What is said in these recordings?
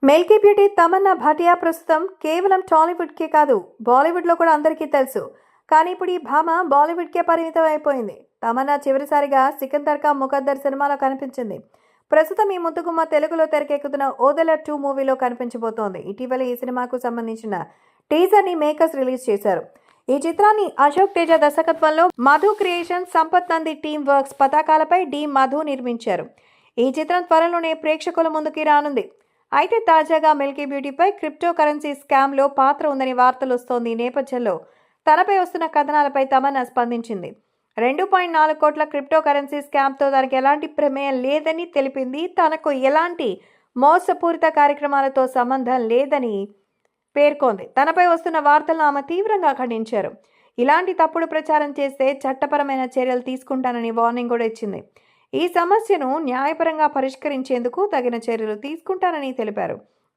Milky beauty Tamannaah Bhatia ప్రస్తుతం కేవలం టాలీవుడ్కే కాదు బాలీవుడ్లో కూడా అందరికీ తెలుసు. కానీ ఇప్పుడు ఈ భామ బాలీవుడ్కే పరిమితం అయిపోయింది. తమన్నా చివరిసారిగా సికందర్ కా ముకద్దర్ సినిమాలో కనిపించింది. ప్రస్తుతం ఈ ముద్దుగుమ్మ తెలుగులో తెరకెక్కుతున్న ఓదెల 2 మూవీలో కనిపించబోతోంది. ఇటీవల ఈ సినిమాకు సంబంధించిన టీజర్ని మేకర్స్ రిలీజ్ చేశారు. ఈ చిత్రాన్ని అశోక్ తేజ దర్శకత్వంలో Madhu creation, Sampath Nandi team works పతాకాలపై డి మధు నిర్మించారు. ఈ చిత్రం త్వరలోనే ప్రేక్షకుల ముందుకి రానుంది. అయితే తాజాగా మిల్కీ బ్యూటీపై క్రిప్టో కరెన్సీ స్కామ్లో పాత్ర ఉందని వార్తలు వస్తోంది. ఈ నేపథ్యంలో తనపై వస్తున్న కథనాలపై తమన్నా స్పందించింది. 2.4 కోట్ల క్రిప్టో కరెన్సీ స్కామ్తో తనకు ఎలాంటి ప్రమేయం లేదని తెలిపింది. తనకు ఎలాంటి మోసపూరిత కార్యక్రమాలతో సంబంధం లేదని పేర్కొంది. తనపై వస్తున్న వార్తలను ఆమె తీవ్రంగా ఖండించారు. ఇలాంటి తప్పుడు ప్రచారం చేస్తే చట్టపరమైన చర్యలు తీసుకుంటానని వార్నింగ్ కూడా ఇచ్చింది. ఈ సమస్యను న్యాయపరంగా పరిష్కరించేందుకు తగిన చర్యలు తీసుకుంటానని తెలిపారు.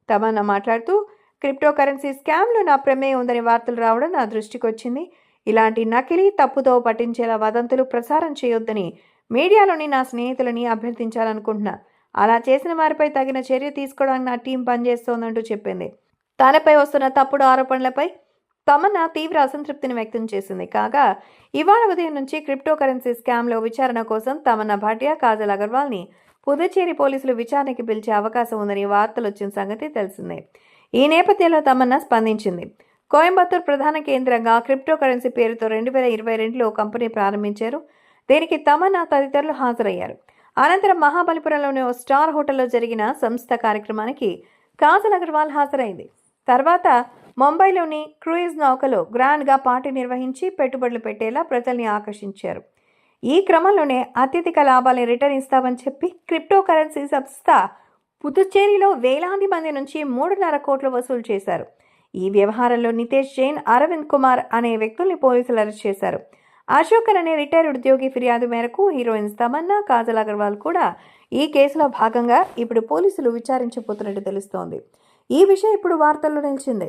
తమన్నా మాట్లాడుతూ, క్రిప్టో కరెన్సీ స్కామ్లో నా ప్రమేయం ఉందని వార్తలు రావడం నా దృష్టికి వచ్చింది. ఇలాంటి నకిలీ, తప్పుతో పట్టించేలా వదంతులు ప్రసారం చేయొద్దని మీడియాలోని నా స్నేహితులని అభ్యర్థించాలనుకుంటున్నా. అలా చేసిన వారిపై తగిన చర్య తీసుకోవడానికి నా టీం పనిచేస్తోందంటూ చెప్పింది. తనపై వస్తున్న తప్పుడు ఆరోపణలపై తమన్నా తీవ్ర అసంతృప్తిని వ్యక్తం చేసింది. కాగా ఇవాళ ఉదయం నుంచి క్రిప్టో కరెన్సీ స్కామ్లో విచారణ కోసం తమన్నా భాటియా, కాజల్ అగర్వాల్ని పుదుచ్చేరి పోలీసులు విచారణకి పిలిచే అవకాశం ఉందని వార్తలు వచ్చిన సంగతి తెలిసిందే. ఈ నేపథ్యంలో తమన్నా స్పందించింది. కోయంబత్తూర్ ప్రధాన కేంద్రంగా క్రిప్టో కరెన్సీ పేరుతో 2022లో కంపెనీ ప్రారంభించారు. దీనికి తమన్నా తదితరులు హాజరయ్యారు. అనంతరం మహాబలిపురంలోని ఓ స్టార్ హోటల్లో జరిగిన సంస్థ కార్యక్రమానికి కాజల్ అగర్వాల్ హాజరైంది. తర్వాత ముంబైలోని క్రూయిజ్ నౌకలో గ్రాండ్గా పార్టీ నిర్వహించి పెట్టుబడులు పెట్టేలా ప్రజల్ని ఆకర్షించారు. ఈ క్రమంలోనే అత్యధిక లాభాలని రిటర్న్ ఇస్తామని చెప్పి క్రిప్టో కరెన్సీ సంస్థ పుదుచ్చేరిలో వేలాది మంది నుంచి 3.5 కోట్లు వసూలు చేశారు. ఈ వ్యవహారంలో నితేష్ జైన్, అరవింద్ కుమార్ అనే వ్యక్తుల్ని పోలీసులు అరెస్ట్ చేశారు. అశోకర్ అనే రిటైర్డ్ ఉద్యోగి ఫిర్యాదు మేరకు హీరోయిన్స్ తమన్నా, కాజల్ అగర్వాల్ కూడా ఈ కేసులో భాగంగా ఇప్పుడు పోలీసులు విచారించబోతున్నట్టు తెలుస్తోంది. ఈ విషయం ఇప్పుడు వార్తల్లో నిలిచింది.